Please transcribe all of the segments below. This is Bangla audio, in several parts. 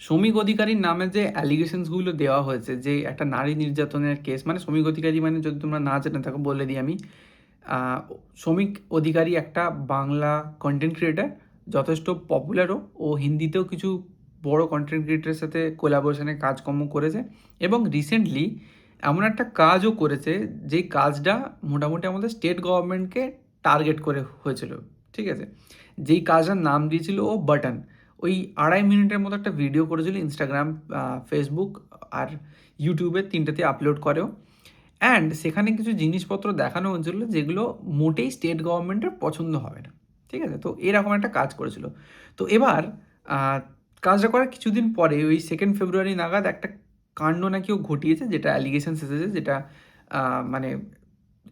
শ্রমিক অধিকারীর নামে যে অ্যালিগেশনসগুলো দেওয়া হয়েছে, যে একটা নারী নির্যাতনের কেস, মানে শ্রমিক অধিকারী মানে যদি তোমরা না জেনে থাকো বলে দিই আমি। শ্রমিক অধিকারী একটা বাংলা কন্টেন্ট ক্রিয়েটার, যথেষ্ট পপুলারও, ও হিন্দিতেও কিছু বড় কন্টেন্ট ক্রিয়েটারের সাথে কোলাবোরেশনে কাজকর্ম করেছে এবং রিসেন্টলি এমন একটা কাজও করেছে যেই কাজটা মোটামুটি আমাদের স্টেট গভর্নমেন্টকে টার্গেট করে হয়েছিল। ঠিক আছে, যেই কাজটার নাম দিয়েছিল ও বাটন। ওই 2.5 মিনিটের মতো একটা ভিডিও করেছিল, ইনস্টাগ্রাম, ফেসবুক আর ইউটিউবে তিনটাতে আপলোড করেও। অ্যান্ড সেখানে কিছু জিনিসপত্র দেখানো হয়েছিল যেগুলো মোটেই স্টেট গভর্নমেন্টের পছন্দ হবে না। ঠিক আছে, তো এরকম একটা কাজ করেছিল। তো এবার কাজটা করার কিছুদিন পরে ওই 2 ফেব্রুয়ারি নাগাদ একটা কাণ্ড নাকি ও ঘটিয়েছে, যেটা অ্যালিগেশনস এসেছে, যেটা মানে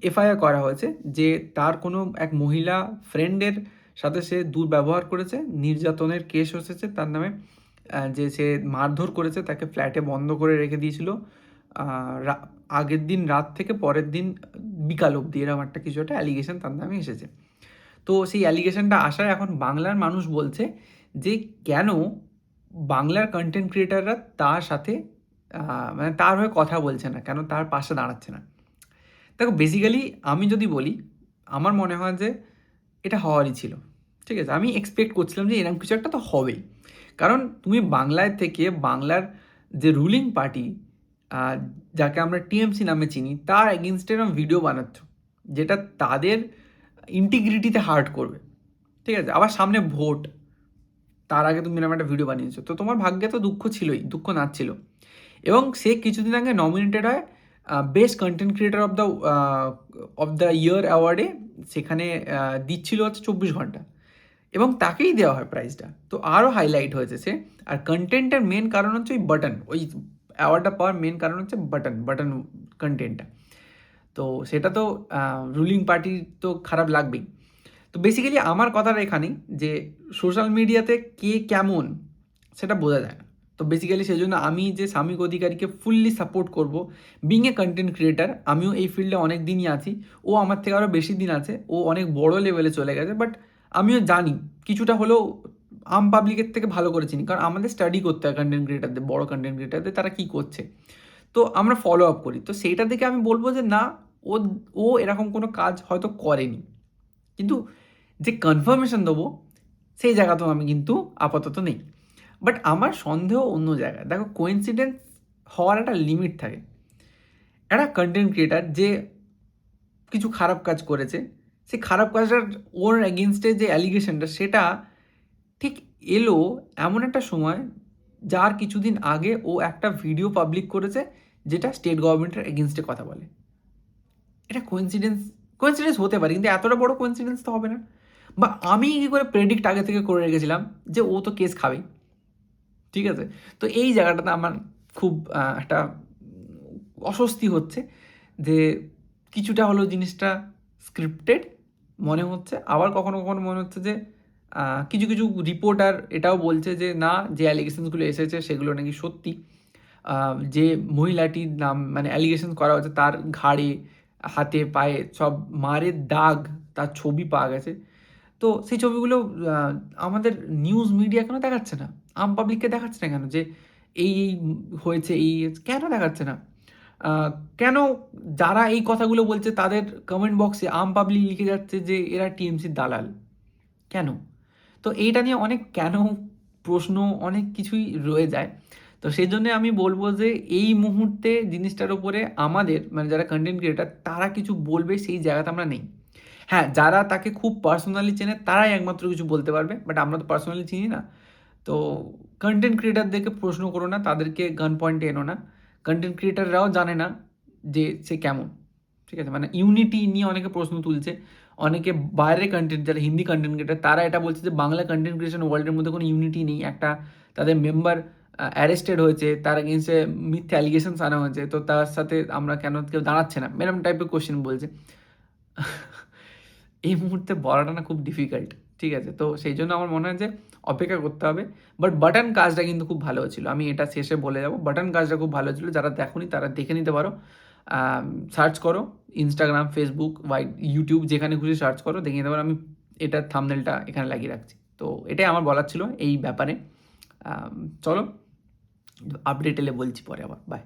এফআইআর করা হয়েছে যে তার কোনো এক মহিলা ফ্রেন্ডের সাথে সে দুর্ব্যবহার করেছে, নির্যাতনের কেস এসেছে তার নামে। যে সে মারধর করেছে, তাকে ফ্ল্যাটে বন্ধ করে রেখে দিয়েছিল আগের দিন রাত থেকে পরের দিন বিকাল অবধি, এরকম একটা কিছু একটা অ্যালিগেশন তার নামে এসেছে। তো সেই অ্যালিগেশনটা আসায় এখন বাংলার মানুষ বলছে যে কেন বাংলার কন্টেন্ট ক্রিয়েটাররা তার সাথে মানে তার হয়ে কথা বলছে না, কেন তার পাশে দাঁড়াচ্ছে না। দেখো, বেসিক্যালি আমি যদি বলি, আমার মনে হয় যে এটা হওয়ারই ছিল। ঠিক আছে, আমি এক্সপেক্ট করছিলাম যে এরকম কিছু একটা তো হবেই, কারণ তুমি বাংলায় থেকে বাংলার যে রুলিং পার্টি, যাকে আমরা টিএমসি নামে চিনি, তার এগেনস্টে এরকম ভিডিও বানাচ্ছ যেটা তাদের ইন্টিগ্রিটিতে হার্ট করবে। ঠিক আছে, আবার সামনে ভোট, তার আগে তুমি এরকম একটা ভিডিও বানিয়েছো, তো তোমার ভাগ্যে তো দুঃখ ছিলই, দুঃখ নাচ্ছিল। এবং সে কিছুদিন আগে নমিনেটেড হয় best content creator of the year অ্যাওয়ার্ডে। সেখানে দিচ্ছিল হচ্ছে 24 ঘন্টা, এবং তাকেই দেওয়া হয় প্রাইজটা, তো আরও হাইলাইট হয়েছে সে। আর কন্টেন্টের মেন কারণ হচ্ছে ওই বাটন, ওই অ্যাওয়ার্ডটা পাওয়ার মেন কারণ হচ্ছে বাটন বাটন কন্টেন্টটা। তো সেটা তো রুলিং পার্টির তো খারাপ লাগবেই। তো বেসিক্যালি আমার কথাটা এখানেই যে সোশ্যাল মিডিয়াতে কে কেমন সেটা বোঝা যায় না। তো বেসিক্যালি সেই জন্য আমি যে সাময়িক অধিকারীকে ফুললি সাপোর্ট করব। বিং এ কন্টেন্ট ক্রিয়েটার, আমিও এই ফিল্ডে অনেক দিনই আছি, ও আমার থেকে আরও বেশি দিন আছে, ও অনেক বড় লেভেলে চলে গেছে, বাট আমিও জানি কিছুটা হলেও আম পাবলিকের থেকে ভালো করে চিনি, কারণ আমাদের স্টাডি করতে হয় কন্টেন্ট ক্রিয়েটারদের, বড় কন্টেন্ট ক্রিয়েটারদের, তারা কী করছে, তো আমরা ফলো আপ করি। তো সেইটা দেখে আমি বলবো যে না, ও ও এরকম কোনো কাজ হয়তো করেনি, কিন্তু যে কনফার্মেশন দেবো সেই জায়গাতেও আমি কিন্তু আপাতত নেই। বাট আমার সন্দেহ অন্য জায়গায়। দেখো, কোইন্সিডেন্স হওয়ার একটা লিমিট থাকে। একটা কন্টেন্ট ক্রিয়েটার যে কিছু খারাপ কাজ করেছে, সেই খারাপ কাজটার ওর এগেনস্টে যে অ্যালিগেশনটা, সেটা ঠিক এলো এমন একটা সময় যার কিছুদিন আগে ও একটা ভিডিও পাবলিক করেছে যেটা স্টেট গভর্নমেন্টের এগেনস্টে কথা বলে। এটা কোইন্সিডেন্স, কোইন্সিডেন্স হতে পারে, কিন্তু এতটা বড় কোইন্সিডেন্স তো হবে না। বা আমি কী করে প্রেডিক্ট আগে থেকে করে রেখেছিলাম যে ও তো কেস খাবেই। ঠিক আছে, তো এই জায়গাটাতে আমার খুব একটা অস্বস্তি হচ্ছে যে কিছুটা হলেও জিনিসটা স্ক্রিপ্টেড মনে হচ্ছে। আবার কখনো কখনো মনে হচ্ছে যে কিছু কিছু রিপোর্টার এটাও বলছে যে না, যে অ্যালিগেশনসগুলো এসেছে সেগুলো নাকি সত্যি। যে মহিলাটির নাম মানে অ্যালিগেশন করা হচ্ছে, তার ঘাড়ে, হাতে, পায়ে সব মারের দাগ, তার ছবি পাওয়া গেছে। তো সেই ছবিগুলো আমাদের নিউজ মিডিয়া কেন দেখাচ্ছে না? আম পাবলিককে দেখাচ্ছে না কেন? যে এই হয়েছে, কেন দেখাচ্ছে না? আ কেন যারা এই কথাগুলো বলছে তাদের কমেন্ট বক্সে আম পাবলিক লিখে যাচ্ছে যে এরা টিএমসির দালাল? কেন? তো এইটা নিয়ে অনেক কেন প্রশ্ন, অনেক কিছুই রয়ে যায়। তো সেজন্যে আমি বলব যে এই মুহূর্তে জিনিসটার উপরে আমাদের মানে যারা কনটেন্ট ক্রিয়েটর তারা কিছু বলবে সেই জায়গাতে আমরা নেই। হ্যাঁ, যারা তাকে খুব পার্সোনালি চেনে তারাই একমাত্র কিছু বলতে পারবে। বাট আমরা তো পার্সোনালি চিনি না। তো কনটেন্ট ক্রিয়েটরদেরকে প্রশ্ন করো না, তাদেরকে গান পয়েন্টে এনো না। কনটেন্ট ক্রিয়েটররাও জানে না যে সে কেমন। ঠিক আছে? মানে ইউনিটি নিয়ে অনেকে প্রশ্ন তুলছে। অনেকে বাইরের কনটেন্ট, যারা হিন্দি কনটেন্ট ক্রিয়েটর, তারা এটা বলছে যে বাংলা কনটেন্ট ক্রিয়েশন ওয়ার্ল্ডের মধ্যে কোনো ইউনিটি নেই। একটা তাদের মেম্বার অ্যারেস্টেড হয়েছে, তার এগেইনস্টে মিথ্যে অ্যালিগেশনস আনা হয়েছে। তো তার সাথে আমরা কেন কেউ দাঁড়াচ্ছে না? এরকম টাইপের কোয়েশ্চেন বলছে। এই মুহূর্তে বলাটা না খুব ডিফিকাল্ট। ঠিক আছে? তো সেই জন্য আমার মনে হয় যে অপেক্ষা করতে হবে। বাট বাটন কাজটা কিন্তু খুব ভালো হয়েছিল। আমি এটা শেষে বলে যাবো। বাটন কাজটা খুব ভালো ছিল। যারা দেখোনি তারা দেখে নিতে পারো। সার্চ করো Instagram, Facebook বা YouTube, যেখানে খুশি সার্চ করো, দেখে নিতে পারো। আমি এটার থাম্বনেলটা এখানে লাগিয়ে রাখছি। তো এটাই আমার বলার ছিল এই ব্যাপারে। চলো, আপডেট এলে বলছি পরে আবার। বাই।